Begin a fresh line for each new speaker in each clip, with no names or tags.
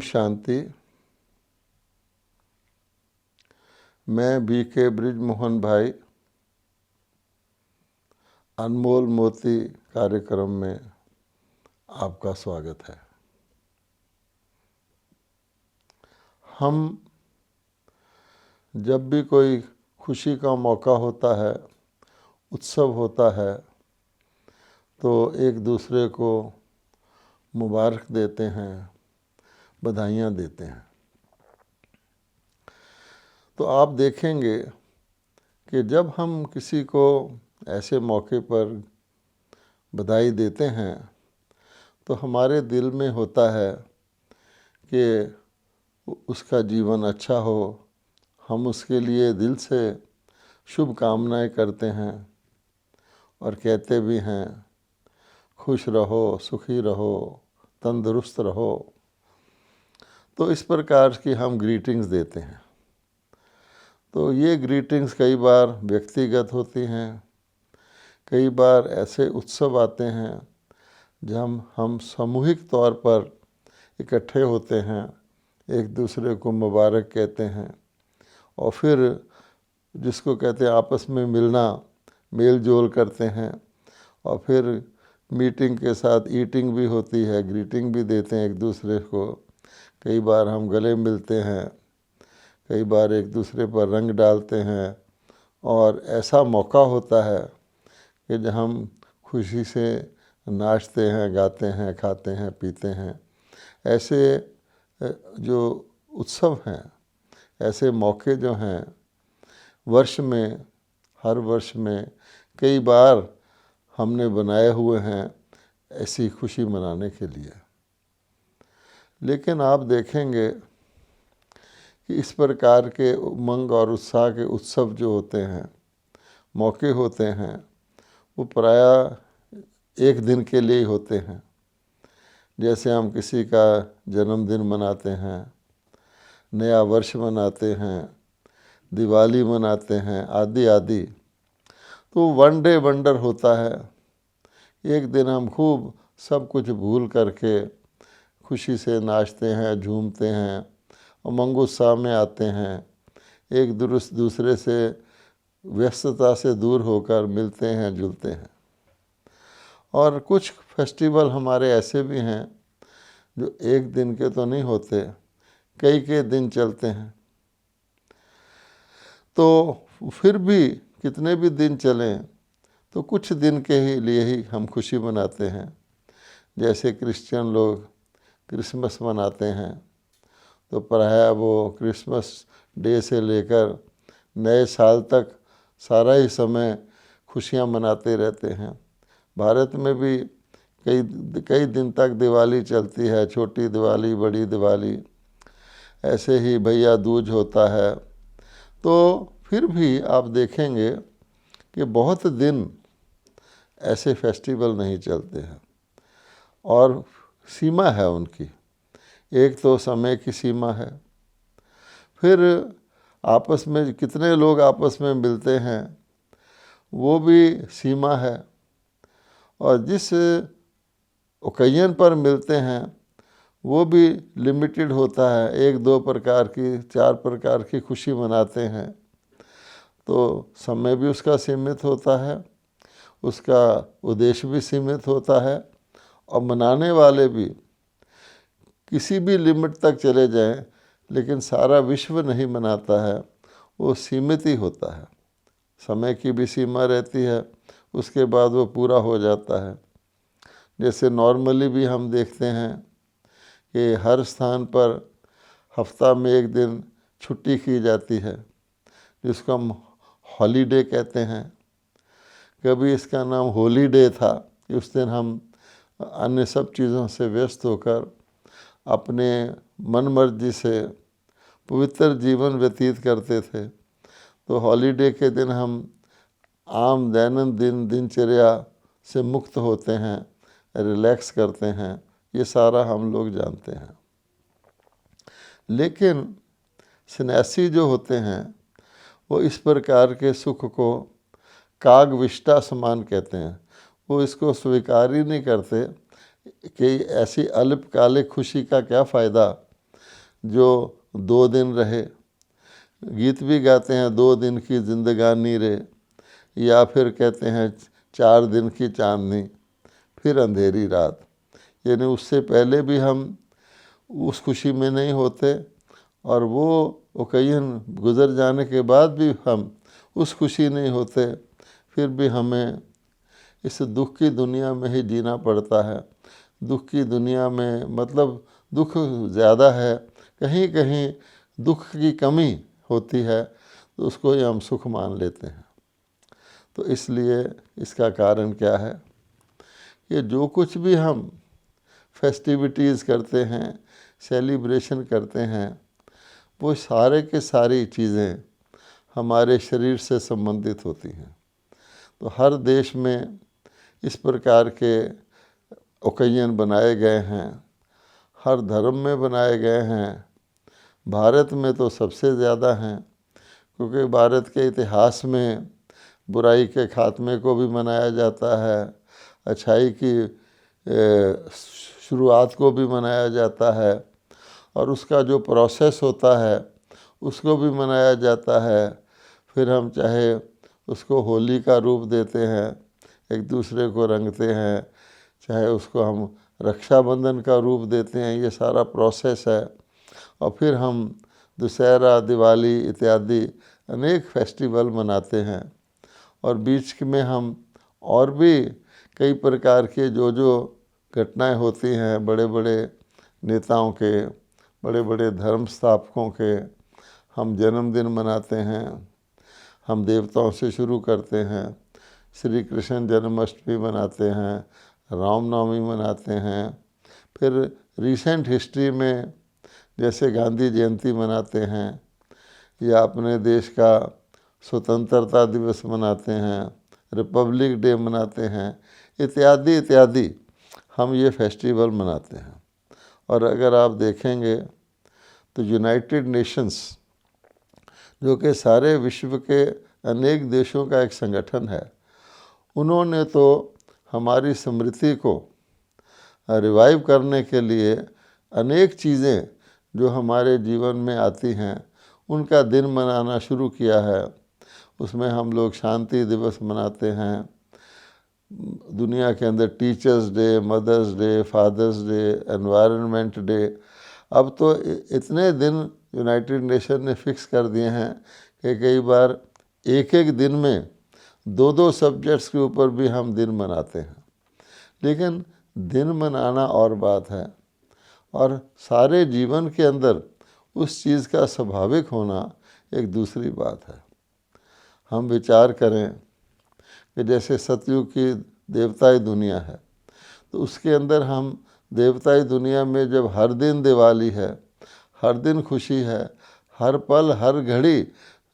ओम शांति। मैं BK बृजमोहन भाई अनमोल मोती कार्यक्रम में आपका स्वागत है। हम जब भी कोई खुशी का मौका होता है, उत्सव होता है, तो एक दूसरे को मुबारक देते हैं, बधाइयाँ देते हैं। तो आप देखेंगे कि जब हम किसी को ऐसे मौके पर बधाई देते हैं तो हमारे दिल में होता है कि उसका जीवन अच्छा हो। हम उसके लिए दिल से शुभकामनाएं करते हैं और कहते भी हैं, खुश रहो, सुखी रहो, तंदुरुस्त रहो। तो इस प्रकार की हम ग्रीटिंग्स देते हैं। तो ये ग्रीटिंग्स कई बार व्यक्तिगत होती हैं, कई बार ऐसे उत्सव आते हैं जब हम सामूहिक तौर पर इकट्ठे होते हैं, एक दूसरे को मुबारक कहते हैं और फिर जिसको कहते हैं आपस में मिलना, मेल जोल करते हैं और फिर मीटिंग के साथ ईटिंग भी होती है, ग्रीटिंग भी देते हैं एक दूसरे को। कई बार हम गले मिलते हैं, कई बार एक दूसरे पर रंग डालते हैं और ऐसा मौका होता है कि जब हम खुशी से नाचते हैं, गाते हैं, खाते हैं, पीते हैं। ऐसे जो उत्सव हैं, ऐसे मौके जो हैं, वर्ष में, हर वर्ष में कई बार हमने बनाए हुए हैं ऐसी खुशी मनाने के लिए। लेकिन आप देखेंगे कि इस प्रकार के उमंग और उत्साह के उत्सव जो होते हैं, मौके होते हैं, वो प्रायः एक दिन के लिए ही होते हैं। जैसे हम किसी का जन्मदिन मनाते हैं, नया वर्ष मनाते हैं, दिवाली मनाते हैं, आदि आदि। तो वन डे वंडर होता है। एक दिन हम खूब सब कुछ भूल करके खुशी से नाचते हैं, झूमते हैं, उमंग उत्साह में आते हैं, एक दूसरे से व्यस्तता से दूर होकर मिलते हैं, जुलते हैं। और कुछ फेस्टिवल हमारे ऐसे भी हैं जो एक दिन के तो नहीं होते, कई के दिन चलते हैं। तो फिर भी कितने भी दिन चलें तो कुछ दिन के लिए ही हम खुशी मनाते हैं। जैसे क्रिश्चियन लोग क्रिसमस मनाते हैं, तो प्रायः वो क्रिसमस डे से लेकर नए साल तक सारा ही समय खुशियाँ मनाते रहते हैं। भारत में भी कई दिन तक दिवाली चलती है, छोटी दिवाली, बड़ी दिवाली, ऐसे ही भैया दूज होता है। तो फिर भी आप देखेंगे कि बहुत दिन ऐसे फेस्टिवल नहीं चलते हैं और सीमा है उनकी। एक तो समय की सीमा है, फिर आपस में कितने लोग आपस में मिलते हैं वो भी सीमा है, और जिस ओकेजन पर मिलते हैं वो भी लिमिटेड होता है। एक दो प्रकार की, चार प्रकार की खुशी मनाते हैं, तो समय भी उसका सीमित होता है, उसका उद्देश्य भी सीमित होता है, और मनाने वाले भी किसी भी लिमिट तक चले जाएं, लेकिन सारा विश्व नहीं मनाता है, वो सीमित ही होता है। समय की भी सीमा रहती है, उसके बाद वो पूरा हो जाता है। जैसे नॉर्मली भी हम देखते हैं कि हर स्थान पर हफ्ता में एक दिन छुट्टी की जाती है, जिसको हम हॉलीडे कहते हैं। कभी इसका नाम होली डे था कि उस दिन हम अन्य सब चीज़ों से व्यस्त होकर अपने मन मर्जी से पवित्र जीवन व्यतीत करते थे। तो हॉलीडे के दिन हम आम दैनंदिन दिनचर्या से मुक्त होते हैं, रिलैक्स करते हैं। ये सारा हम लोग जानते हैं। लेकिन सन्यासी जो होते हैं वो इस प्रकार के सुख को कागविष्टा समान कहते हैं। वो इसको स्वीकार ही नहीं करते कि ऐसी अल्पकालिक खुशी का क्या फ़ायदा जो 2 दिन रहे, गीत भी गाते हैं 2 दिन की जिंदगानी रे, या फिर कहते हैं 4 दिन की चांदनी फिर अंधेरी रात। यानी उससे पहले भी हम उस खुशी में नहीं होते, और वो ओकेजन गुज़र जाने के बाद भी हम उस खुशी नहीं होते। फिर भी हमें इस दुख की दुनिया में ही जीना पड़ता है। दुख की दुनिया में मतलब दुख ज़्यादा है, कहीं कहीं दुख की कमी होती है, तो उसको ही हम सुख मान लेते हैं। तो इसलिए इसका कारण क्या है कि जो कुछ भी हम फेस्टिविटीज़ करते हैं, सेलिब्रेशन करते हैं, वो सारे के सारी चीज़ें हमारे शरीर से संबंधित होती हैं। तो हर देश में इस प्रकार के ओकेजन बनाए गए हैं, हर धर्म में बनाए गए हैं। भारत में तो सबसे ज़्यादा हैं, क्योंकि भारत के इतिहास में बुराई के खात्मे को भी मनाया जाता है, अच्छाई की शुरुआत को भी मनाया जाता है, और उसका जो प्रोसेस होता है उसको भी मनाया जाता है। फिर हम चाहे उसको होली का रूप देते हैं, एक दूसरे को रंगते हैं, चाहे उसको हम रक्षाबंधन का रूप देते हैं, ये सारा प्रोसेस है। और फिर हम दशहरा, दिवाली इत्यादि अनेक फेस्टिवल मनाते हैं, और बीच में हम और भी कई प्रकार के जो घटनाएं होती हैं, बड़े बड़े नेताओं के, बड़े बड़े धर्म स्थापकों के हम जन्मदिन मनाते हैं। हम देवताओं से शुरू करते हैं, श्री कृष्ण जन्माष्टमी मनाते हैं, रामनवमी मनाते हैं। फिर रिसेंट हिस्ट्री में जैसे गांधी जयंती मनाते हैं, या अपने देश का स्वतंत्रता दिवस मनाते हैं, रिपब्लिक डे मनाते हैं, इत्यादि इत्यादि हम ये फेस्टिवल मनाते हैं। और अगर आप देखेंगे तो यूनाइटेड नेशंस, जो कि सारे विश्व के अनेक देशों का एक संगठन है, उन्होंने तो हमारी स्मृति को रिवाइव करने के लिए अनेक चीज़ें जो हमारे जीवन में आती हैं उनका दिन मनाना शुरू किया है। उसमें हम लोग शांति दिवस मनाते हैं, दुनिया के अंदर teachers day, mothers day, fathers day, environment day. अब तो इतने दिन यूनाइटेड नेशन ने फिक्स कर दिए हैं कि कई बार एक एक दिन में 2-2 सब्जेक्ट्स के ऊपर भी हम दिन मनाते हैं। लेकिन दिन मनाना और बात है, और सारे जीवन के अंदर उस चीज़ का स्वाभाविक होना एक दूसरी बात है। हम विचार करें कि जैसे सतयुग की देवताई दुनिया है, तो उसके अंदर हम देवताई दुनिया में जब हर दिन दिवाली है, हर दिन खुशी है, हर पल हर घड़ी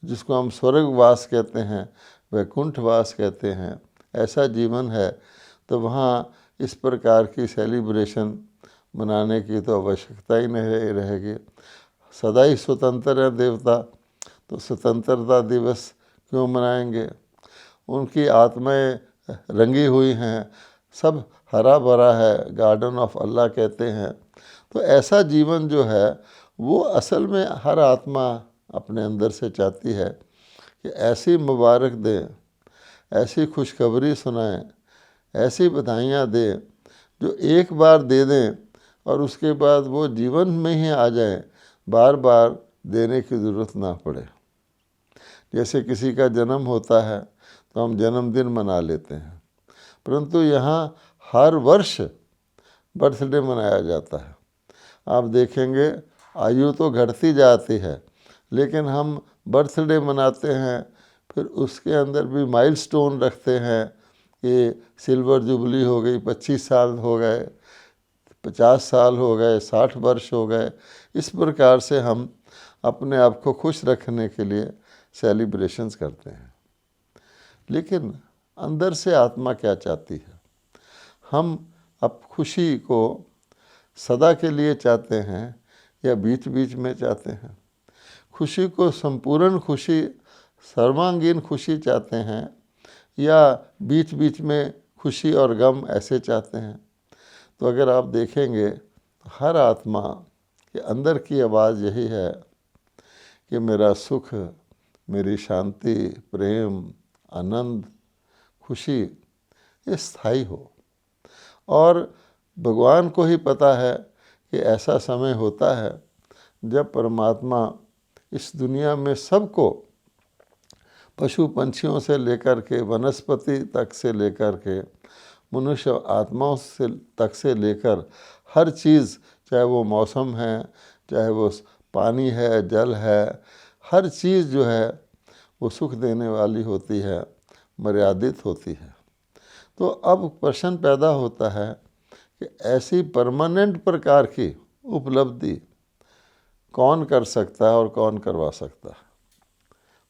जिसको हम स्वर्गवास कहते हैं, वैकुंठवास कहते हैं, ऐसा जीवन है, तो वहाँ इस प्रकार की सेलिब्रेशन मनाने की तो आवश्यकता ही नहीं रहेगी। सदा ही स्वतंत्र है देवता, तो स्वतंत्रता दिवस क्यों मनाएंगे? उनकी आत्माएं रंगी हुई हैं, सब हरा भरा है, गार्डन ऑफ अल्लाह कहते हैं। तो ऐसा जीवन जो है वो असल में हर आत्मा अपने अंदर से चाहती है कि ऐसी मुबारक दें, ऐसी खुशखबरी सुनाएं, ऐसी बधाइयाँ दें जो एक बार दे दें और उसके बाद वो जीवन में ही आ जाए, बार बार देने की ज़रूरत ना पड़े। जैसे किसी का जन्म होता है तो हम जन्मदिन मना लेते हैं, परंतु यहाँ हर वर्ष बर्थडे मनाया जाता है। आप देखेंगे आयु तो घटती जाती है, लेकिन हम बर्थडे मनाते हैं, फिर उसके अंदर भी माइलस्टोन रखते हैं कि सिल्वर जुबली हो गई, 25 साल हो गए, 50 साल हो गए, 60 वर्ष हो गए। इस प्रकार से हम अपने आप को खुश रखने के लिए सेलिब्रेशंस करते हैं। लेकिन अंदर से आत्मा क्या चाहती है? हम अब खुशी को सदा के लिए चाहते हैं या बीच बीच में चाहते हैं? खुशी को संपूर्ण खुशी, सर्वांगीण खुशी चाहते हैं, या बीच बीच में खुशी और गम ऐसे चाहते हैं? तो अगर आप देखेंगे हर आत्मा कि अंदर की आवाज़ यही है कि मेरा सुख, मेरी शांति, प्रेम, आनंद, खुशी ये स्थायी हो। और भगवान को ही पता है कि ऐसा समय होता है जब परमात्मा इस दुनिया में सबको, पशु पंछियों से लेकर के वनस्पति तक से लेकर के मनुष्य आत्माओं से तक से लेकर हर चीज़, चाहे वो मौसम है, चाहे वो पानी है, जल है, हर चीज़ जो है वो सुख देने वाली होती है, मर्यादित होती है। तो अब प्रश्न पैदा होता है कि ऐसी परमानेंट प्रकार की उपलब्धि कौन कर सकता है और कौन करवा सकता है।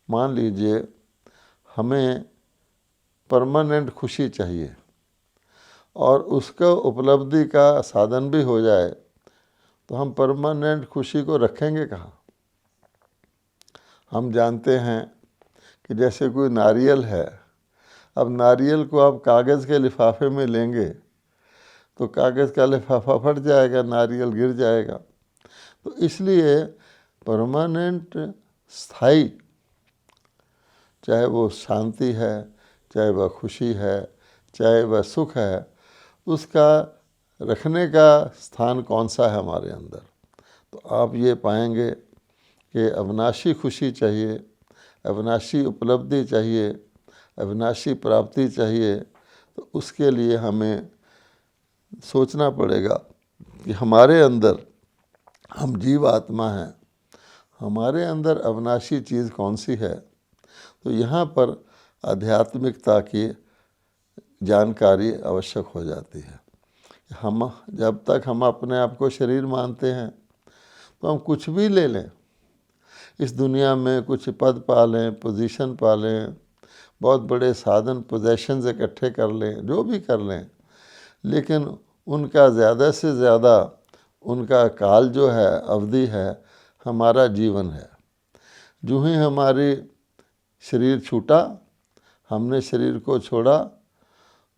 मान लीजिए हमें परमानेंट खुशी चाहिए और उसका उपलब्धि का साधन भी हो जाए, तो हम परमानेंट खुशी को रखेंगे कहाँ। हम जानते हैं कि जैसे कोई नारियल है, अब नारियल को आप कागज़ के लिफाफे में लेंगे तो कागज़ का लिफाफा फट जाएगा, नारियल गिर जाएगा। तो इसलिए परमानेंट, स्थायी, चाहे वो शांति है, चाहे वह खुशी है, चाहे वह सुख है, उसका रखने का स्थान कौन सा है हमारे अंदर। तो आप ये पाएंगे कि अविनाशी खुशी चाहिए, अविनाशी उपलब्धि चाहिए, अविनाशी प्राप्ति चाहिए। तो उसके लिए हमें सोचना पड़ेगा कि हमारे अंदर, हम जीव आत्मा हैं, हमारे अंदर अविनाशी चीज़ कौन सी है। तो यहाँ पर आध्यात्मिकता की जानकारी आवश्यक हो जाती है। हम जब तक हम अपने आप को शरीर मानते हैं तो हम कुछ भी ले लें, इस दुनिया में कुछ पद पा लें, पोजीशन पा लें, बहुत बड़े साधन पोजेशंस इकट्ठे कर लें, जो भी कर लें, लेकिन उनका ज़्यादा से ज़्यादा उनका काल जो है, अवधि है, हमारा जीवन है। जो ही हमारी शरीर छूटा, हमने शरीर को छोड़ा,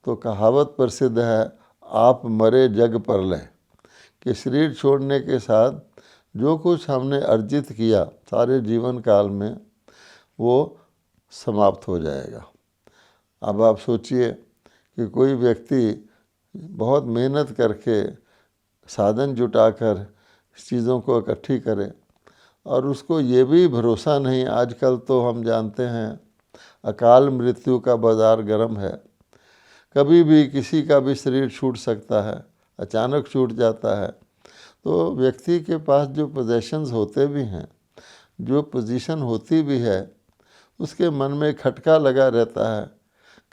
तो कहावत प्रसिद्ध है, आप मरे जग पर लय, कि शरीर छोड़ने के साथ जो कुछ हमने अर्जित किया सारे जीवन काल में वो समाप्त हो जाएगा। अब आप सोचिए कि कोई व्यक्ति बहुत मेहनत करके साधन जुटाकर चीज़ों को इकट्ठी करे और उसको ये भी भरोसा नहीं, आजकल तो हम जानते हैं अकाल मृत्यु का बाज़ार गर्म है, कभी भी किसी का भी शरीर छूट सकता है, अचानक छूट जाता है। तो व्यक्ति के पास जो पोजेशंस होते भी हैं, जो पोजीशन होती भी है, उसके मन में खटका लगा रहता है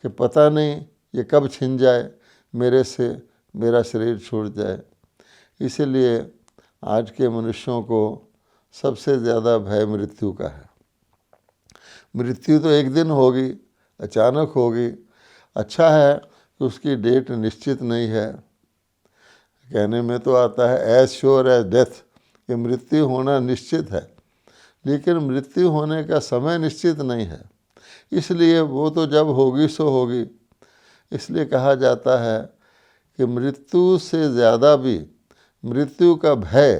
कि पता नहीं ये कब छिन जाए मेरे से, मेरा शरीर छूट जाए। इसीलिए आज के मनुष्यों को सबसे ज़्यादा भय मृत्यु का है। मृत्यु तो एक दिन होगी, अचानक होगी। अच्छा है कि उसकी डेट निश्चित नहीं है। कहने में तो आता है एज श्योर एज डेथ, कि मृत्यु होना निश्चित है, लेकिन मृत्यु होने का समय निश्चित नहीं है। इसलिए वो तो जब होगी सो होगी। इसलिए कहा जाता है कि मृत्यु से ज़्यादा भी मृत्यु का भय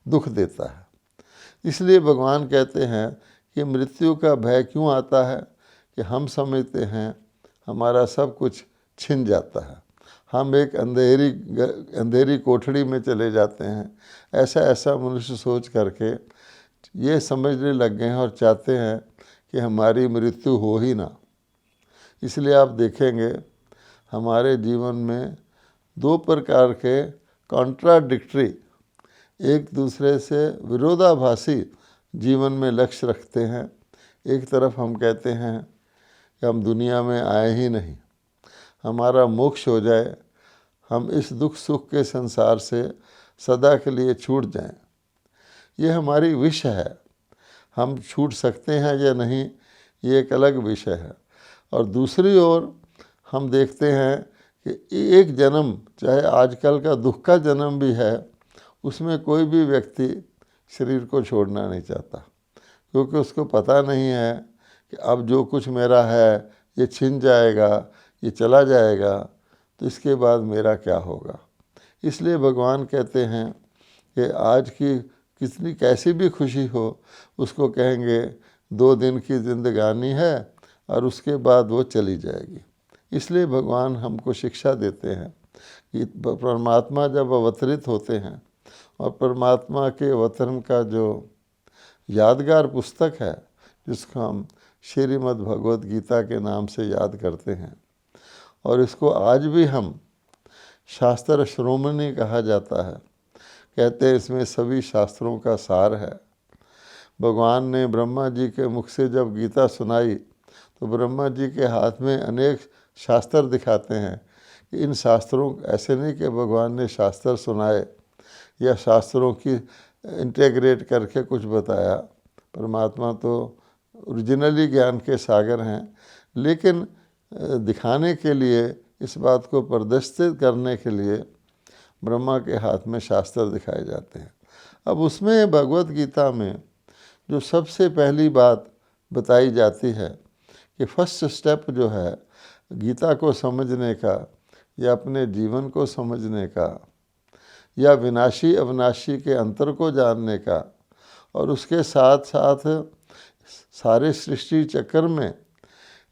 दुख देता है। इसलिए भगवान कहते हैं कि मृत्यु का भय क्यों आता है, कि हम समझते हैं हमारा सब कुछ छिन जाता है, हम एक अंधेरी कोठरी में चले जाते हैं। ऐसा मनुष्य सोच करके ये समझने लग गए हैं और चाहते हैं कि हमारी मृत्यु हो ही ना। इसलिए आप देखेंगे हमारे जीवन में दो प्रकार के कॉन्ट्राडिक्टरी, एक दूसरे से विरोधाभासी जीवन में लक्ष्य रखते हैं। एक तरफ हम कहते हैं कि हम दुनिया में आए ही नहीं, हमारा मोक्ष हो जाए, हम इस दुख सुख के संसार से सदा के लिए छूट जाएं। ये हमारी विश है। हम छूट सकते हैं या नहीं, ये एक अलग विषय है। और दूसरी ओर हम देखते हैं कि एक जन्म, चाहे आजकल का दुख का जन्म भी है, उसमें कोई भी व्यक्ति शरीर को छोड़ना नहीं चाहता, क्योंकि उसको पता नहीं है कि अब जो कुछ मेरा है ये छिन जाएगा, ये चला जाएगा, तो इसके बाद मेरा क्या होगा। इसलिए भगवान कहते हैं कि आज की कितनी कैसी भी खुशी हो उसको कहेंगे 2 दिन की जिंदगानी है और उसके बाद वो चली जाएगी। इसलिए भगवान हमको शिक्षा देते हैं कि परमात्मा जब अवतरित होते हैं और परमात्मा के अवतरण का जो यादगार पुस्तक है जिसको हम श्रीमद् भगवद गीता के नाम से याद करते हैं और इसको आज भी हम शास्त्र श्रोमणी कहा जाता है। कहते हैं इसमें सभी शास्त्रों का सार है। भगवान ने ब्रह्मा जी के मुख से जब गीता सुनाई तो ब्रह्मा जी के हाथ में अनेक शास्त्र दिखाते हैं कि इन शास्त्रों, ऐसे नहीं कि भगवान ने शास्त्र सुनाए या शास्त्रों की इंटेग्रेट करके कुछ बताया। परमात्मा तो ओरिजिनली ज्ञान के सागर हैं, लेकिन दिखाने के लिए, इस बात को प्रदर्शित करने के लिए ब्रह्मा के हाथ में शास्त्र दिखाए जाते हैं। अब उसमें भगवत गीता में जो सबसे पहली बात बताई जाती है कि फर्स्ट स्टेप जो है गीता को समझने का या अपने जीवन को समझने का या विनाशी अविनाशी के अंतर को जानने का, और उसके साथ साथ सारे सृष्टि चक्र में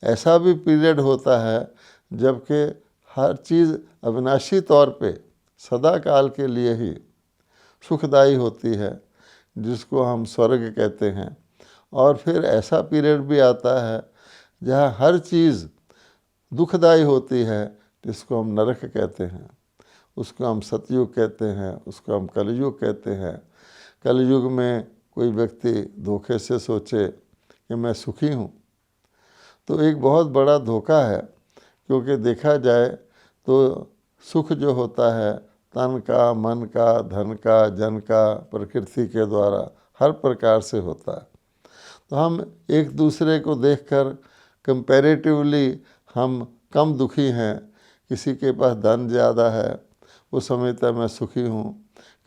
ऐसा भी पीरियड होता है जबकि हर चीज़ अविनाशी तौर पे सदा काल के लिए ही सुखदायी होती है, जिसको हम स्वर्ग कहते हैं। और फिर ऐसा पीरियड भी आता है जहाँ हर चीज़ दुखदायी होती है, जिसको हम नरक कहते हैं, उसको हम सतयुग कहते हैं, उसको हम कलयुग कहते हैं। कलयुग में कोई व्यक्ति धोखे से सोचे कि मैं सुखी हूँ तो एक बहुत बड़ा धोखा है, क्योंकि देखा जाए तो सुख जो होता है तन का, मन का, धन का, जन का, प्रकृति के द्वारा हर प्रकार से होता है। तो हम एक दूसरे को देखकर कंपैरेटिवली हम कम दुखी हैं। किसी के पास धन ज़्यादा है वो समझता मैं सुखी हूँ,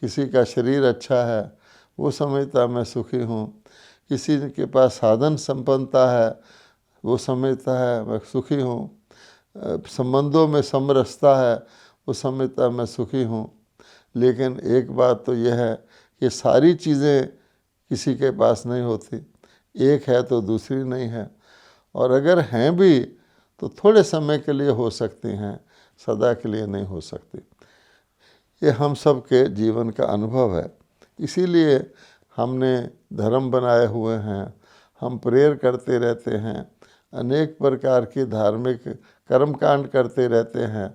किसी का शरीर अच्छा है वो समझता मैं सुखी हूँ, किसी के पास साधन संपन्नता है वो समझता है मैं सुखी हूँ, संबंधों में समरसता है वो समझता मैं सुखी हूँ। लेकिन एक बात तो यह है कि सारी चीज़ें किसी के पास नहीं होती, एक है तो दूसरी नहीं है, और अगर हैं भी तो थोड़े समय के लिए हो सकती हैं, सदा के लिए नहीं हो सकती। ये हम सब के जीवन का अनुभव है। इसीलिए हमने धर्म बनाए हुए हैं, हम प्रेयर करते रहते हैं, अनेक प्रकार की धार्मिक कर्मकांड करते रहते हैं,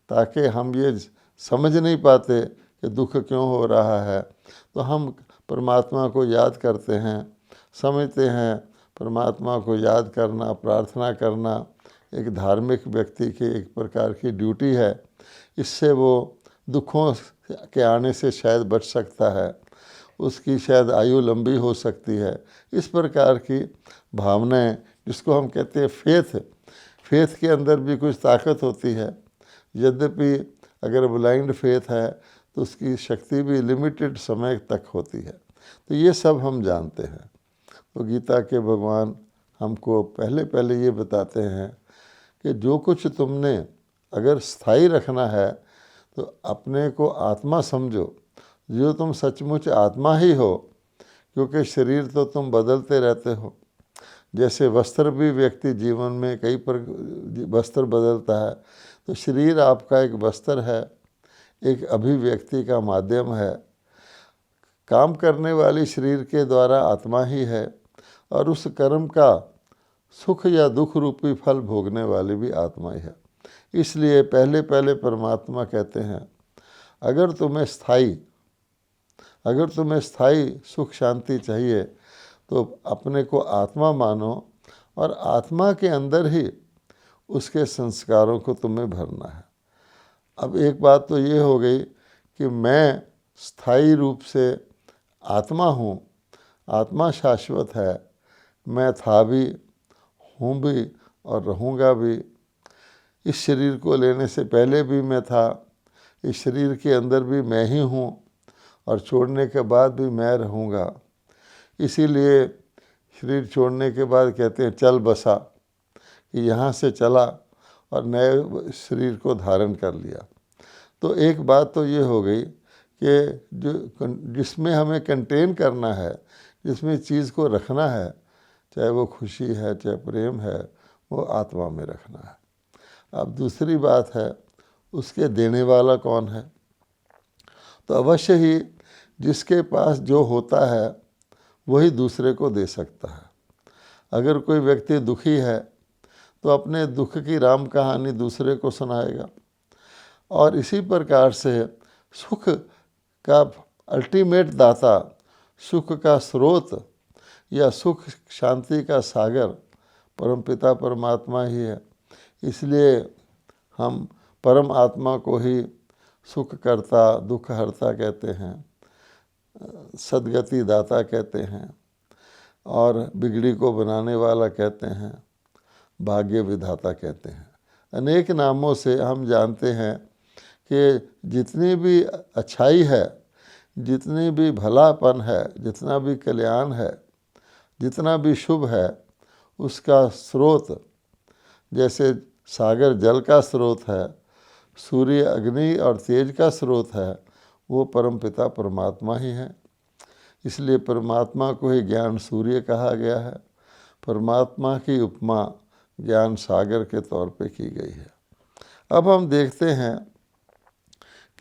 ताकि हम ये समझ नहीं पाते कि दुख क्यों हो रहा है। तो हम परमात्मा को याद करते हैं, समझते हैं परमात्मा को याद करना, प्रार्थना करना एक धार्मिक व्यक्ति की एक प्रकार की ड्यूटी है। इससे वो दुखों के आने से शायद बच सकता है, उसकी शायद आयु लंबी हो सकती है। इस प्रकार की भावनाएं, जिसको हम कहते हैं फेथ, फेथ के अंदर भी कुछ ताकत होती है। यद्यपि अगर ब्लाइंड फेथ है तो उसकी शक्ति भी लिमिटेड समय तक होती है। तो ये सब हम जानते हैं। तो गीता के भगवान हमको पहले ये बताते हैं कि जो कुछ तुमने अगर स्थायी रखना है तो अपने को आत्मा समझो, जो तुम सचमुच आत्मा ही हो, क्योंकि शरीर तो तुम बदलते रहते हो। जैसे वस्त्र भी व्यक्ति जीवन में कई वस्त्र बदलता है, तो शरीर आपका एक वस्त्र है, एक अभिव्यक्ति का माध्यम है। काम करने वाली शरीर के द्वारा आत्मा ही है, और उस कर्म का सुख या दुख रूपी फल भोगने वाली भी आत्मा ही है। इसलिए पहले परमात्मा कहते हैं अगर तुम्हें स्थायी सुख शांति चाहिए तो अपने को आत्मा मानो, और आत्मा के अंदर ही उसके संस्कारों को तुम्हें भरना है। अब एक बात तो ये हो गई कि मैं स्थायी रूप से आत्मा हूँ, आत्मा शाश्वत है, मैं था भी, हूँ भी और रहूँगा भी। इस शरीर को लेने से पहले भी मैं था, इस शरीर के अंदर भी मैं ही हूँ, और छोड़ने के बाद भी मैं रहूँगा। इसीलिए शरीर छोड़ने के बाद कहते हैं चल बसा, कि यहाँ से चला और नए शरीर को धारण कर लिया। तो एक बात तो ये हो गई कि जिसमें हमें कंटेन करना है, जिसमें चीज़ को रखना है, चाहे वो खुशी है चाहे प्रेम है, वो आत्मा में रखना है। अब दूसरी बात है, उसके देने वाला कौन है? तो अवश्य ही जिसके पास जो होता है वही दूसरे को दे सकता है। अगर कोई व्यक्ति दुखी है तो अपने दुख की राम कहानी दूसरे को सुनाएगा, और इसी प्रकार से सुख का अल्टीमेट दाता, सुख का स्रोत या सुख शांति का सागर परमपिता परमात्मा ही है। इसलिए हम परम आत्मा को ही सुख करता, दुख हरता कहते हैं, सद्गति दाता कहते हैं, और बिगड़ी को बनाने वाला कहते हैं, भाग्य विधाता कहते हैं। अनेक नामों से हम जानते हैं कि जितनी भी अच्छाई है, जितनी भी भलापन है, जितना भी कल्याण है, जितना भी शुभ है, उसका स्रोत जैसे सागर जल का स्रोत है, सूर्य अग्नि और तेज का स्रोत है, वो परमपिता परमात्मा ही है। इसलिए परमात्मा को ही ज्ञान सूर्य कहा गया है। परमात्मा की उपमा ज्ञान सागर के तौर पे की गई है। अब हम देखते हैं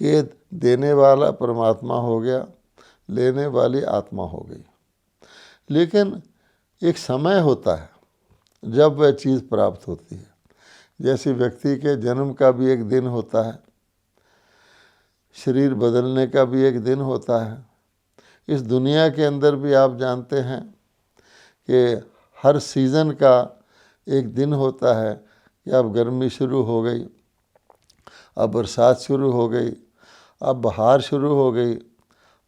कि देने वाला परमात्मा हो गया, लेने वाली आत्मा हो गई। लेकिन एक समय होता है जब वह चीज़ प्राप्त होती है। जैसे व्यक्ति के जन्म का भी एक दिन होता है, शरीर बदलने का भी एक दिन होता है। इस दुनिया के अंदर भी आप जानते हैं कि हर सीज़न का एक दिन होता है कि अब गर्मी शुरू हो गई, अब बरसात शुरू हो गई, अब बहार शुरू हो गई,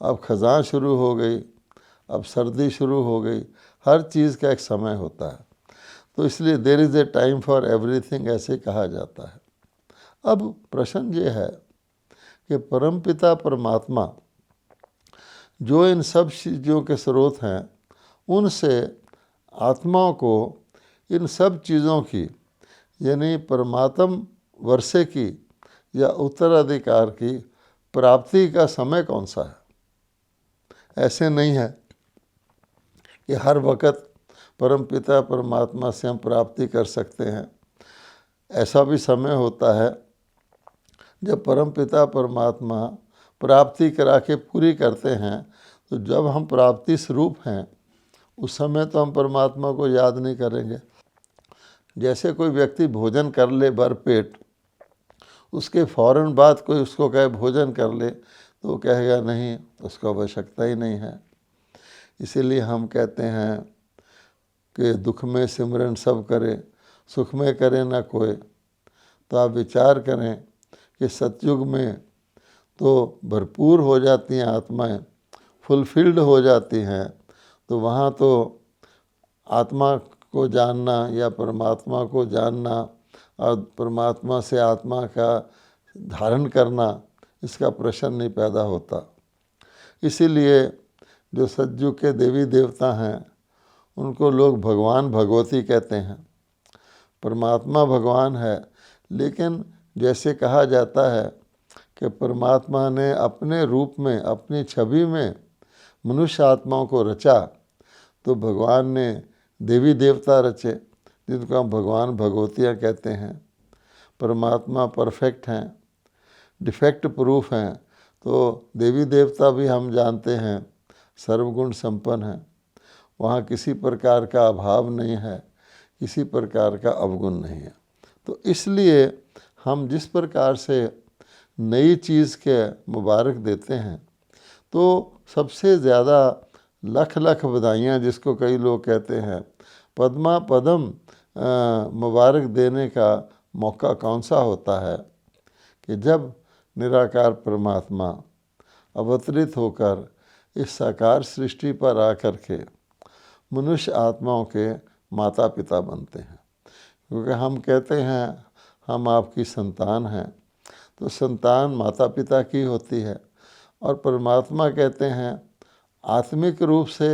अब खज़ां शुरू हो गई, अब सर्दी शुरू हो गई। हर चीज़ का एक समय होता है। तो इसलिए there is a time for everything ऐसे कहा जाता है। अब प्रश्न ये है कि परमपिता परमात्मा जो इन सब चीज़ों के स्रोत हैं, उनसे आत्माओं को इन सब चीज़ों की, यानी परमात्म वर्षे की या उत्तराधिकार की प्राप्ति का समय कौन सा है? ऐसे नहीं है कि हर वक्त परमपिता परमात्मा से हम प्राप्ति कर सकते हैं। ऐसा भी समय होता है जब परमपिता परमात्मा प्राप्ति करा के पूरी करते हैं। तो जब हम प्राप्ति स्वरूप हैं, उस समय तो हम परमात्मा को याद नहीं करेंगे। जैसे कोई व्यक्ति भोजन कर ले भरपेट, उसके फ़ौरन बाद कोई उसको कहे भोजन कर ले, तो वो कहेगा नहीं, उसको आवश्यकता ही नहीं है। इसीलिए हम कहते हैं कि दुख में सिमरन सब करे, सुख में करे ना कोई। तो आप विचार करें कि सतयुग में तो भरपूर हो जाती हैं आत्माएं, फुलफिल्ड हो जाती हैं। तो वहाँ तो आत्मा को जानना या परमात्मा को जानना और परमात्मा से आत्मा का धारण करना, इसका प्रश्न नहीं पैदा होता। इसीलिए जो सतयुग के देवी देवता हैं, उनको लोग भगवान भगवती कहते हैं। परमात्मा भगवान है, लेकिन जैसे कहा जाता है कि परमात्मा ने अपने रूप में, अपनी छवि में मनुष्य आत्माओं को रचा, तो भगवान ने देवी देवता रचे, जिनको हम भगवान भगवतियाँ कहते हैं। परमात्मा परफेक्ट हैं, डिफेक्ट प्रूफ हैं, तो देवी देवता भी हम जानते हैं सर्वगुण संपन्न हैं। वहाँ किसी प्रकार का अभाव नहीं है, किसी प्रकार का अवगुण नहीं है। तो इसलिए हम जिस प्रकार से नई चीज़ के मुबारक देते हैं, तो सबसे ज़्यादा लख लख बधाइयाँ, जिसको कई लोग कहते हैं, पद्मा पदम मुबारक देने का मौका कौन सा होता है? कि जब निराकार परमात्मा अवतरित होकर इस साकार सृष्टि पर आकर के मनुष्य आत्माओं के माता पिता बनते हैं। क्योंकि हम कहते हैं हम आपकी संतान हैं, तो संतान माता पिता की होती है। और परमात्मा कहते हैं आत्मिक रूप से,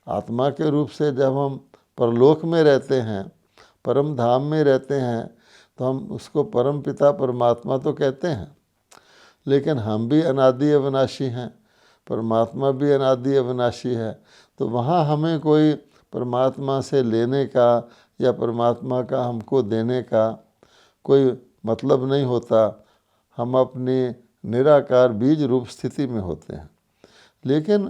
आत्मा के रूप से जब हम परलोक में रहते हैं, परम धाम में रहते हैं, तो हम उसको परम पिता परमात्मा तो कहते हैं। लेकिन हम भी अनादि अविनाशी हैं, परमात्मा भी अनादि अविनाशी है। तो वहाँ हमें कोई परमात्मा से लेने का या परमात्मा का हमको देने का कोई मतलब नहीं होता। हम अपनी निराकार बीज रूप स्थिति में होते हैं, लेकिन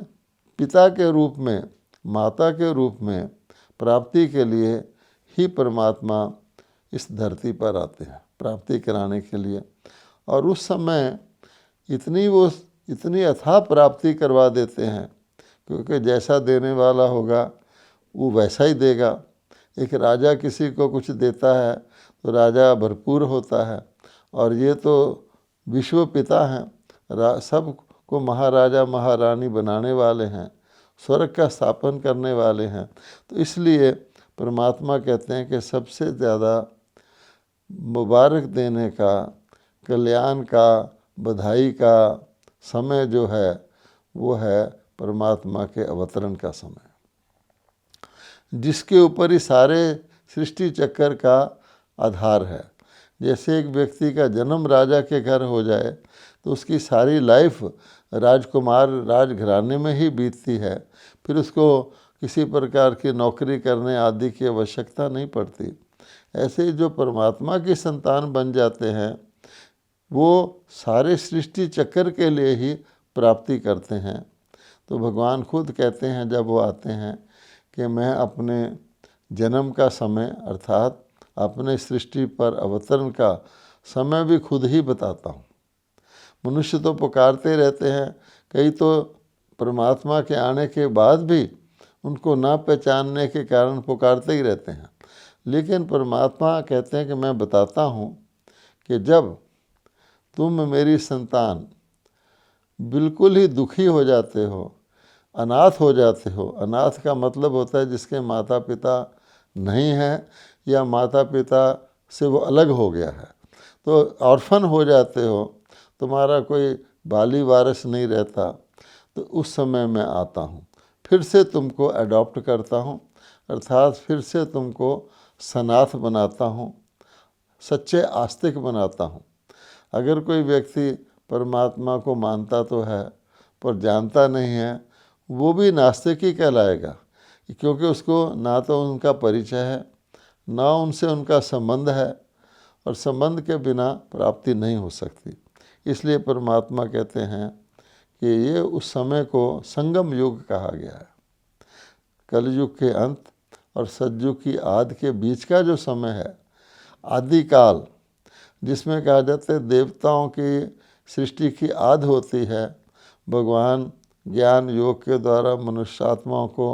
पिता के रूप में, माता के रूप में प्राप्ति के लिए ही परमात्मा इस धरती पर आते हैं, प्राप्ति कराने के लिए। और उस समय इतनी अथाह प्राप्ति करवा देते हैं, क्योंकि जैसा देने वाला होगा वो वैसा ही देगा। एक राजा किसी को कुछ देता है तो राजा भरपूर होता है, और ये तो विश्व पिता हैं, सब को महाराजा महारानी बनाने वाले हैं, स्वर्ग का स्थापन करने वाले हैं। तो इसलिए परमात्मा कहते हैं कि सबसे ज़्यादा मुबारक देने का, कल्याण का, बधाई का समय जो है वो है परमात्मा के अवतरण का समय, जिसके ऊपर ही सारे सृष्टि चक्कर का आधार है। जैसे एक व्यक्ति का जन्म राजा के घर हो जाए तो उसकी सारी लाइफ राजकुमार राजघराने में ही बीतती है, फिर उसको किसी प्रकार की नौकरी करने आदि की आवश्यकता नहीं पड़ती। ऐसे ही जो परमात्मा की संतान बन जाते हैं वो सारे सृष्टि चक्कर के लिए ही प्राप्ति करते हैं। तो भगवान खुद कहते हैं जब वो आते हैं कि मैं अपने जन्म का समय अर्थात अपने सृष्टि पर अवतरण का समय भी खुद ही बताता हूँ। मनुष्य तो पुकारते रहते हैं, कई तो परमात्मा के आने के बाद भी उनको ना पहचानने के कारण पुकारते ही रहते हैं, लेकिन परमात्मा कहते हैं कि मैं बताता हूँ कि जब तुम मेरी संतान बिल्कुल ही दुखी हो जाते हो, अनाथ हो जाते हो। अनाथ का मतलब होता है जिसके माता पिता नहीं है या माता पिता से वो अलग हो गया है, तो ऑर्फन हो जाते हो, तुम्हारा कोई बाली वारिस नहीं रहता। तो उस समय मैं आता हूँ, फिर से तुमको अडॉप्ट करता हूँ, अर्थात फिर से तुमको सनाथ बनाता हूँ, सच्चे आस्तिक बनाता हूँ। अगर कोई व्यक्ति परमात्मा को मानता तो है पर जानता नहीं है, वो भी नास्तिक ही कहलाएगा, क्योंकि उसको ना तो उनका परिचय है, ना उनसे उनका संबंध है, और संबंध के बिना प्राप्ति नहीं हो सकती। इसलिए परमात्मा कहते हैं कि ये उस समय को संगम युग कहा गया है। कलयुग के अंत और सतयुग की आदि के बीच का जो समय है, आदिकाल, जिसमें कहा जाता है देवताओं की सृष्टि की आदि होती है। भगवान ज्ञान योग के द्वारा मनुष्यात्माओं को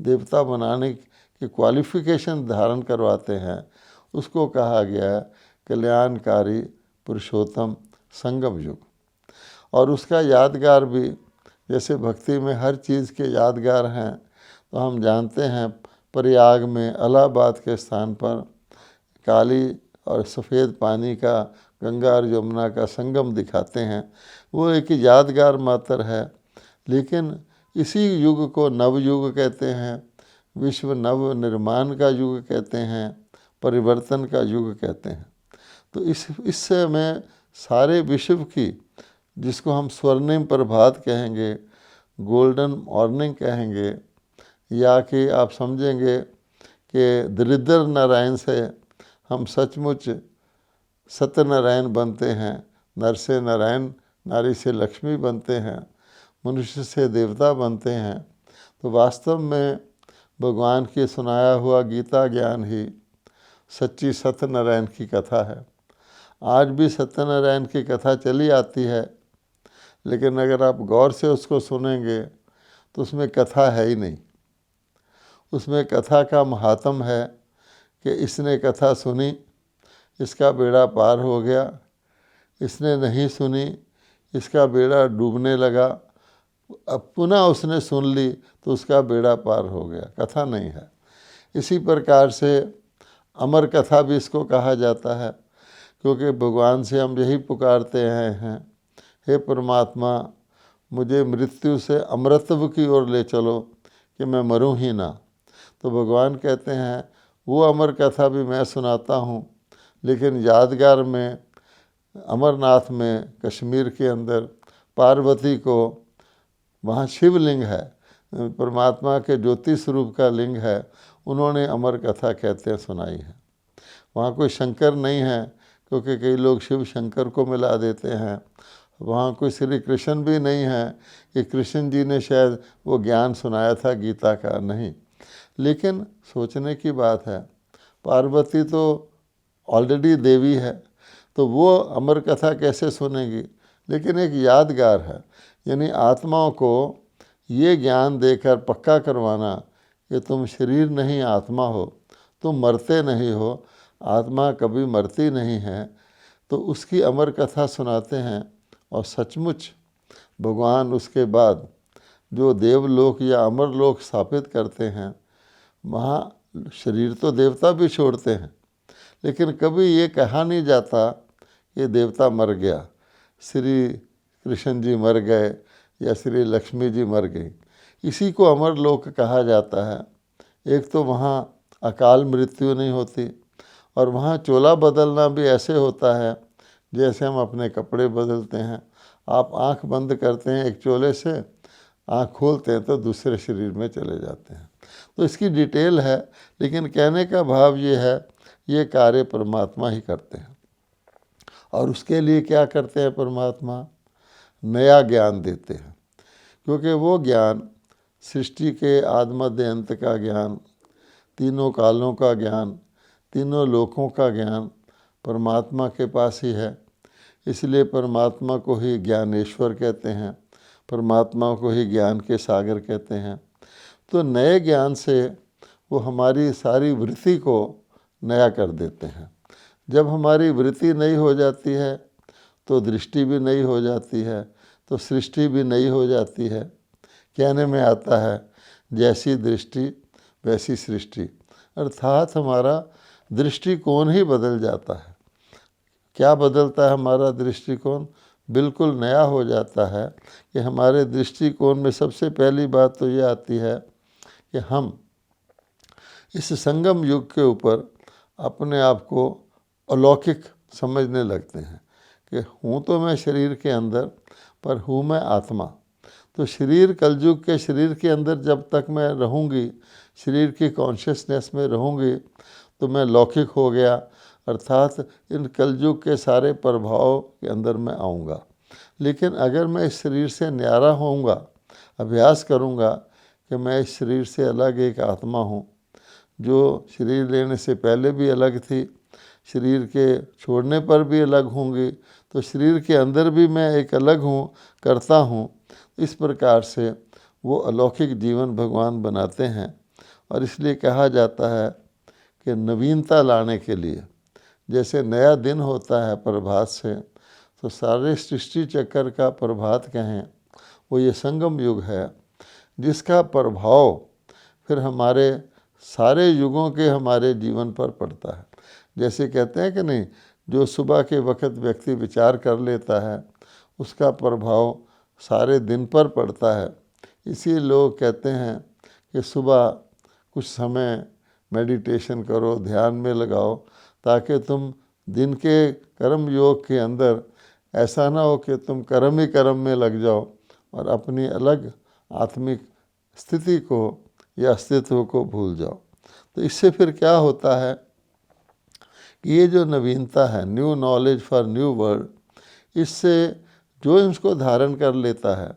देवता बनाने की क्वालिफिकेशन धारण करवाते हैं, उसको कहा गया है कल्याणकारी पुरुषोत्तम संगम युग। और उसका यादगार भी, जैसे भक्ति में हर चीज़ के यादगार हैं, तो हम जानते हैं प्रयाग में इलाहाबाद के स्थान पर काली और सफ़ेद पानी का गंगा और यमुना का संगम दिखाते हैं, वो एक यादगार मात्र है। लेकिन इसी युग को नवयुग कहते हैं, विश्व नव निर्माण का युग कहते हैं, परिवर्तन का युग कहते हैं। तो इस समय सारे विश्व की, जिसको हम स्वर्णिम प्रभात कहेंगे, गोल्डन मॉर्निंग कहेंगे, या कि आप समझेंगे कि दरिद्र नारायण से हम सचमुच सत्यनारायण बनते हैं, नर से नारायण, नारी से लक्ष्मी बनते हैं, मनुष्य से देवता बनते हैं। तो वास्तव में भगवान की सुनाया हुआ गीता ज्ञान ही सच्ची सत्यनारायण की कथा है। आज भी सत्यनारायण की कथा चली आती है, लेकिन अगर आप गौर से उसको सुनेंगे तो उसमें कथा है ही नहीं। उसमें कथा का महात्म है कि इसने कथा सुनी, इसका बेड़ा पार हो गया, इसने नहीं सुनी, इसका बेड़ा डूबने लगा, अब पुनः उसने सुन ली तो उसका बेड़ा पार हो गया। कथा नहीं है। इसी प्रकार से अमर कथा भी इसको कहा जाता है, क्योंकि भगवान से हम यही पुकारते हैं, हे परमात्मा मुझे मृत्यु से अमृतत्व की ओर ले चलो कि मैं मरूं ही ना। तो भगवान कहते हैं वो अमर कथा भी मैं सुनाता हूँ, लेकिन यादगार में अमरनाथ में कश्मीर के अंदर पार्वती को, वहाँ शिवलिंग है, परमात्मा के ज्योति स्वरूप का लिंग है, उन्होंने अमर कथा कहते हैं सुनाई है। वहाँ कोई शंकर नहीं है, क्योंकि कई लोग शिव शंकर को मिला देते हैं। वहाँ कोई श्री कृष्ण भी नहीं है कि कृष्ण जी ने शायद वो ज्ञान सुनाया था गीता का, नहीं। लेकिन सोचने की बात है, पार्वती तो ऑलरेडी देवी है, तो वो अमर कथा कैसे सुनेगी। लेकिन एक यादगार है, यानी आत्माओं को ये ज्ञान देकर पक्का करवाना कि तुम शरीर नहीं आत्मा हो, तुम मरते नहीं हो, आत्मा कभी मरती नहीं है, तो उसकी अमर कथा सुनाते हैं। और सचमुच भगवान उसके बाद जो देवलोक या अमरलोक स्थापित करते हैं, वहाँ शरीर तो देवता भी छोड़ते हैं, लेकिन कभी ये कहा नहीं जाता कि देवता मर गया, श्री कृष्ण जी मर गए या श्री लक्ष्मी जी मर गई। इसी को अमरलोक कहा जाता है। एक तो वहाँ अकाल मृत्यु नहीं होती, और वहाँ चोला बदलना भी ऐसे होता है जैसे हम अपने कपड़े बदलते हैं। आप आंख बंद करते हैं एक चोले से, आंख खोलते हैं तो दूसरे शरीर में चले जाते हैं। तो इसकी डिटेल है, लेकिन कहने का भाव ये है, ये कार्य परमात्मा ही करते हैं। और उसके लिए क्या करते हैं परमात्मा? नया ज्ञान देते हैं, क्योंकि वो ज्ञान सृष्टि के आदि मध्य अंत का ज्ञान, तीनों कालों का ज्ञान, तीनों लोकों का ज्ञान परमात्मा के पास ही है। इसलिए परमात्मा को ही ज्ञानेश्वर कहते हैं, परमात्मा को ही ज्ञान के सागर कहते हैं। तो नए ज्ञान से वो हमारी सारी वृत्ति को नया कर देते हैं। जब हमारी वृत्ति नई हो जाती है तो दृष्टि भी नई हो जाती है, तो सृष्टि भी नई हो जाती है। कहने में आता है, जैसी दृष्टि वैसी सृष्टि, अर्थात हमारा दृष्टिकोण ही बदल जाता है। क्या बदलता है हमारा दृष्टिकोण? बिल्कुल नया हो जाता है कि हमारे दृष्टिकोण में सबसे पहली बात तो ये आती है कि हम इस संगम युग के ऊपर अपने आप को अलौकिक समझने लगते हैं कि हूँ तो मैं शरीर के अंदर, पर हूँ मैं आत्मा। तो शरीर, कलयुग के शरीर के अंदर जब तक मैं रहूँगी, शरीर की कॉन्शियसनेस में रहूँगी, तो मैं लौकिक हो गया, अर्थात इन कलयुग के सारे प्रभाव के अंदर मैं आऊँगा। लेकिन अगर मैं इस शरीर से न्यारा होऊंगा, अभ्यास करूँगा कि मैं इस शरीर से अलग एक आत्मा हूँ, जो शरीर लेने से पहले भी अलग थी, शरीर के छोड़ने पर भी अलग होंगी, तो शरीर के अंदर भी मैं एक अलग हूँ, करता हूँ। इस प्रकार से वो अलौकिक जीवन भगवान बनाते हैं। और इसलिए कहा जाता है कि नवीनता लाने के लिए, जैसे नया दिन होता है प्रभात से, तो सारे सृष्टि चक्र का प्रभात कहें, वो ये संगम युग है, जिसका प्रभाव फिर हमारे सारे युगों के हमारे जीवन पर पड़ता है। जैसे कहते हैं कि नहीं, जो सुबह के वक्त व्यक्ति विचार कर लेता है, उसका प्रभाव सारे दिन पर पड़ता है। इसी लोग कहते हैं कि सुबह कुछ समय मेडिटेशन करो, ध्यान में लगाओ, ताकि तुम दिन के कर्म योग के अंदर ऐसा ना हो कि तुम कर्म ही कर्म में लग जाओ और अपनी अलग आत्मिक स्थिति को या अस्तित्व को भूल जाओ। तो इससे फिर क्या होता है कि ये जो नवीनता है, new knowledge for new world, इससे जो इसको धारण कर लेता है,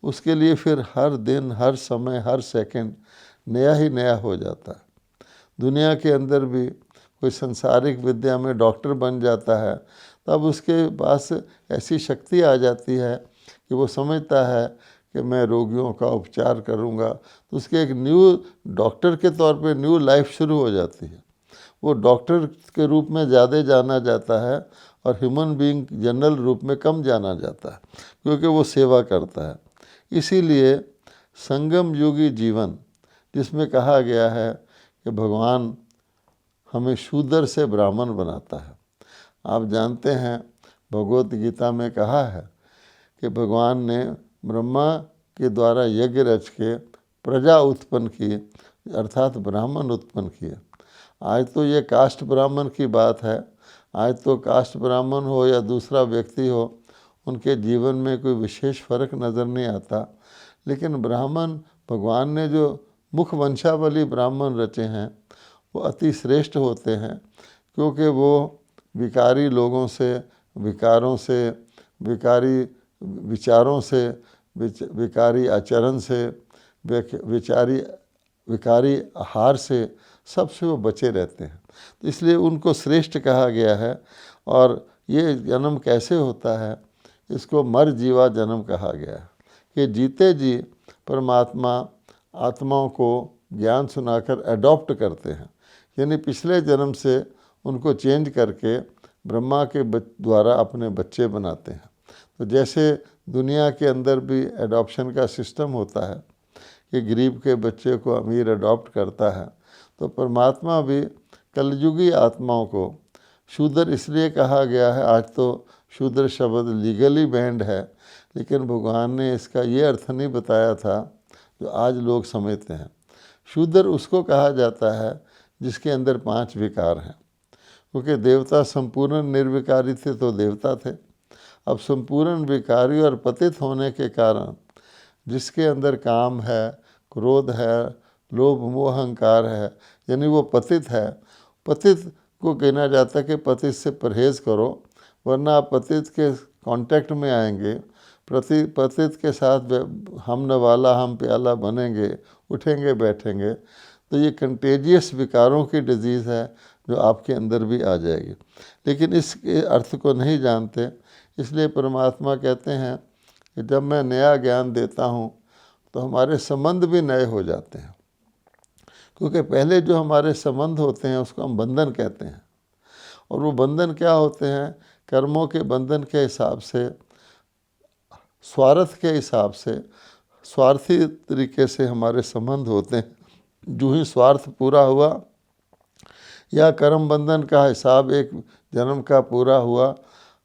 उसके लिए फिर हर दिन, हर समय, हर सेकंड नया ही नया हो जाता है। दुनिया के अंदर भी कोई संसारिक विद्या में डॉक्टर बन जाता है, तब उसके पास ऐसी शक्ति आ जाती है कि वो समझता है कि मैं रोगियों का उपचार करूंगा, तो उसके एक न्यू डॉक्टर के तौर पे न्यू लाइफ शुरू हो जाती है। वो डॉक्टर के रूप में ज़्यादा जाना जाता है और ह्यूमन बीइंग जनरल रूप में कम जाना जाता है, क्योंकि वो सेवा करता है। इसीलिए संगम युगी जीवन, जिसमें कहा गया है कि भगवान हमें शूद्र से ब्राह्मण बनाता है। आप जानते हैं भगवत गीता में कहा है कि भगवान ने ब्रह्मा के द्वारा यज्ञ रच के प्रजा उत्पन्न की, अर्थात ब्राह्मण उत्पन्न किए। आज तो ये कास्ट ब्राह्मण की बात है, आज तो कास्ट ब्राह्मण हो या दूसरा व्यक्ति हो, उनके जीवन में कोई विशेष फर्क नज़र नहीं आता। लेकिन ब्राह्मण, भगवान ने जो मुख वंशावली ब्राह्मण रचे हैं वो अति श्रेष्ठ होते हैं, क्योंकि वो विकारी लोगों से, विकारों से, विकारी विचारों से, विकारी आचरण से, विकारी आहार से, सबसे वो बचे रहते हैं। तो इसलिए उनको श्रेष्ठ कहा गया है। और ये जन्म कैसे होता है, इसको मर जीवा जन्म कहा गया है कि जीते जी परमात्मा आत्माओं को ज्ञान सुनाकर अडॉप्ट करते हैं, यानी पिछले जन्म से उनको चेंज करके ब्रह्मा के द्वारा अपने बच्चे बनाते हैं। तो जैसे दुनिया के अंदर भी एडॉप्शन का सिस्टम होता है कि गरीब के बच्चे को अमीर अडॉप्ट करता है, तो परमात्मा भी कलयुगी आत्माओं को, शूद्र इसलिए कहा गया है, आज तो शूद्र शब्द लीगली बैंड है, लेकिन भगवान ने इसका ये अर्थ नहीं बताया था जो आज लोग समझते हैं। शूद्र उसको कहा जाता है जिसके अंदर 5 विकार हैं, क्योंकि देवता संपूर्ण निर्विकारी थे तो देवता थे। अब संपूर्ण विकारी और पतित होने के कारण जिसके अंदर काम है, क्रोध है, लोभ मोह अहंकार है, यानी वो पतित है। पतित को कहना जाता है कि पतित से परहेज़ करो, वरना आप पतित के कांटेक्ट में आएंगे, पतित के साथ हम नवाला हम प्याला बनेंगे, उठेंगे बैठेंगे, तो ये कंटेजियस विकारों की डिजीज़ है जो आपके अंदर भी आ जाएगी। लेकिन इसके अर्थ को नहीं जानते, इसलिए परमात्मा कहते हैं कि जब मैं नया ज्ञान देता हूँ तो हमारे संबंध भी नए हो जाते हैं, क्योंकि पहले जो हमारे संबंध होते हैं उसको हम बंधन कहते हैं। और वो बंधन क्या होते हैं, कर्मों के बंधन के हिसाब से, स्वार्थ के हिसाब से, स्वार्थी तरीके से हमारे संबंध होते हैं। जो ही स्वार्थ पूरा हुआ या कर्म बंधन का हिसाब एक जन्म का पूरा हुआ,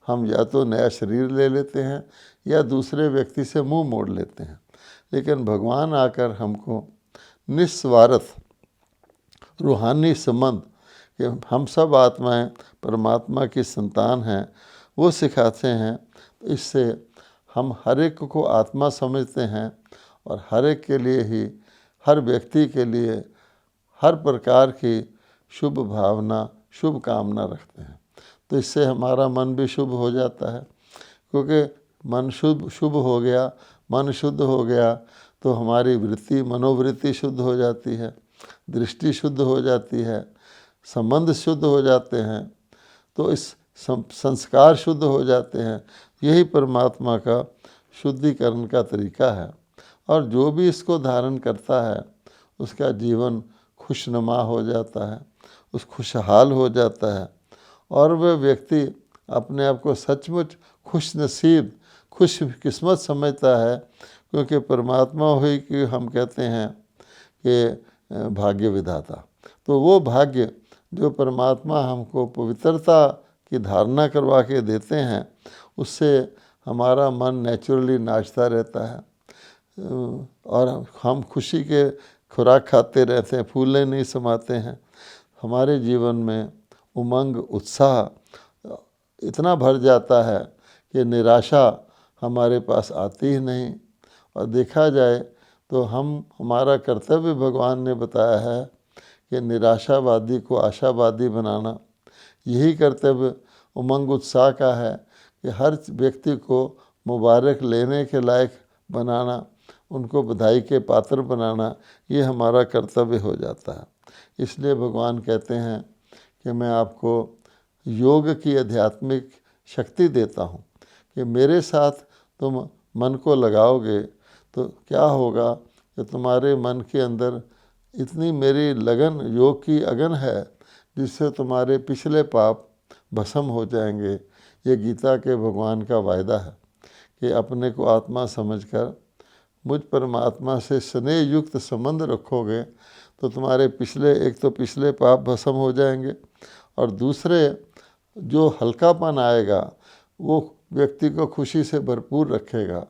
हम या तो नया शरीर ले लेते हैं या दूसरे व्यक्ति से मुंह मोड़ लेते हैं। लेकिन भगवान आकर हमको निस्वार्थ रूहानी संबंध, कि हम सब आत्माएं परमात्मा की संतान हैं, वो सिखाते हैं। तो इससे हम हर एक को आत्मा समझते हैं और हर एक के लिए ही, हर व्यक्ति के लिए हर प्रकार की शुभ भावना, शुभ कामना रखते हैं। तो इससे हमारा मन भी शुभ हो जाता है, क्योंकि मन शुभ हो गया, मन शुद्ध हो गया तो हमारी वृत्ति, मनोवृत्ति शुद्ध हो जाती है, दृष्टि शुद्ध हो जाती है, संबंध शुद्ध हो जाते हैं, तो इस संस्कार शुद्ध हो जाते हैं। यही परमात्मा का शुद्धिकरण का तरीका है। और जो भी इसको धारण करता है उसका जीवन खुशनुमा हो जाता है, उस खुशहाल हो जाता है, और वह व्यक्ति अपने आप को सचमुच खुश नसीब, खुश किस्मत समझता है, क्योंकि परमात्मा हुई कि हम कहते हैं कि भाग्य विधाता। तो वो भाग्य जो परमात्मा हमको पवित्रता की धारणा करवा के देते हैं, उससे हमारा मन नेचुरली नाचता रहता है और हम खुशी के खुराक खाते रहते हैं, फूले नहीं समाते हैं। हमारे जीवन में उमंग, उत्साह इतना भर जाता है कि निराशा हमारे पास आती ही नहीं। और देखा जाए तो हमारा कर्तव्य भगवान ने बताया है कि निराशावादी को आशावादी बनाना, यही कर्तव्य उमंग उत्साह का है कि हर व्यक्ति को मुबारक लेने के लायक बनाना, उनको बधाई के पात्र बनाना, ये हमारा कर्तव्य हो जाता है। इसलिए भगवान कहते हैं कि मैं आपको योग की आध्यात्मिक शक्ति देता हूँ कि मेरे साथ तुम मन को लगाओगे तो क्या होगा कि तुम्हारे मन के अंदर इतनी मेरी लगन, योग की अगन है, जिससे तुम्हारे पिछले पाप भस्म हो जाएंगे। ये गीता के भगवान का वायदा है कि अपने को आत्मा समझकर मुझ परमात्मा से स्नेह युक्त संबंध रखोगे तो तुम्हारे एक तो पिछले पाप भस्म हो जाएंगे, और दूसरे जो हल्कापन आएगा वो व्यक्ति को खुशी से भरपूर रखेगा।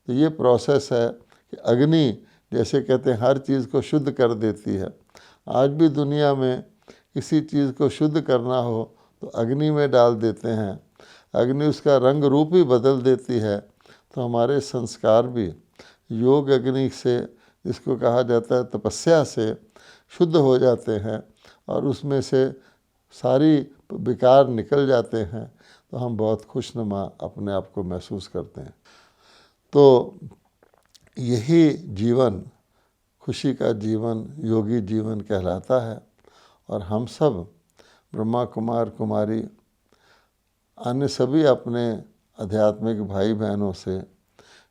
तो ये प्रोसेस है कि अग्नि, जैसे कहते हैं, हर चीज़ को शुद्ध कर देती है। आज भी दुनिया में किसी चीज़ को शुद्ध करना हो तो अग्नि में डाल देते हैं, अग्नि उसका रंग रूप ही बदल देती है। तो हमारे संस्कार भी योग अग्नि से, जिसको कहा जाता है तपस्या से, शुद्ध हो जाते हैं और उसमें से सारी विकार निकल जाते हैं। तो हम बहुत खुशनुमा अपने आप को महसूस करते हैं। तो यही जीवन, खुशी का जीवन, योगी जीवन कहलाता है। और हम सब ब्रह्मा कुमार कुमारी, अन्य सभी अपने आध्यात्मिक भाई बहनों से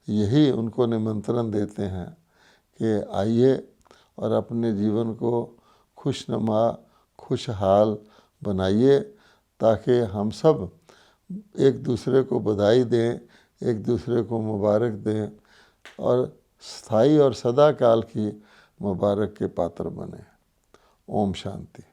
यही उनको निमंत्रण देते हैं कि आइए और अपने जीवन को खुशनुमा, खुशहाल बनाइए, ताकि हम सब एक दूसरे को बधाई दें, एक दूसरे को मुबारक दें और स्थायी और सदा काल की मुबारक के पात्र बने। ओम शांति।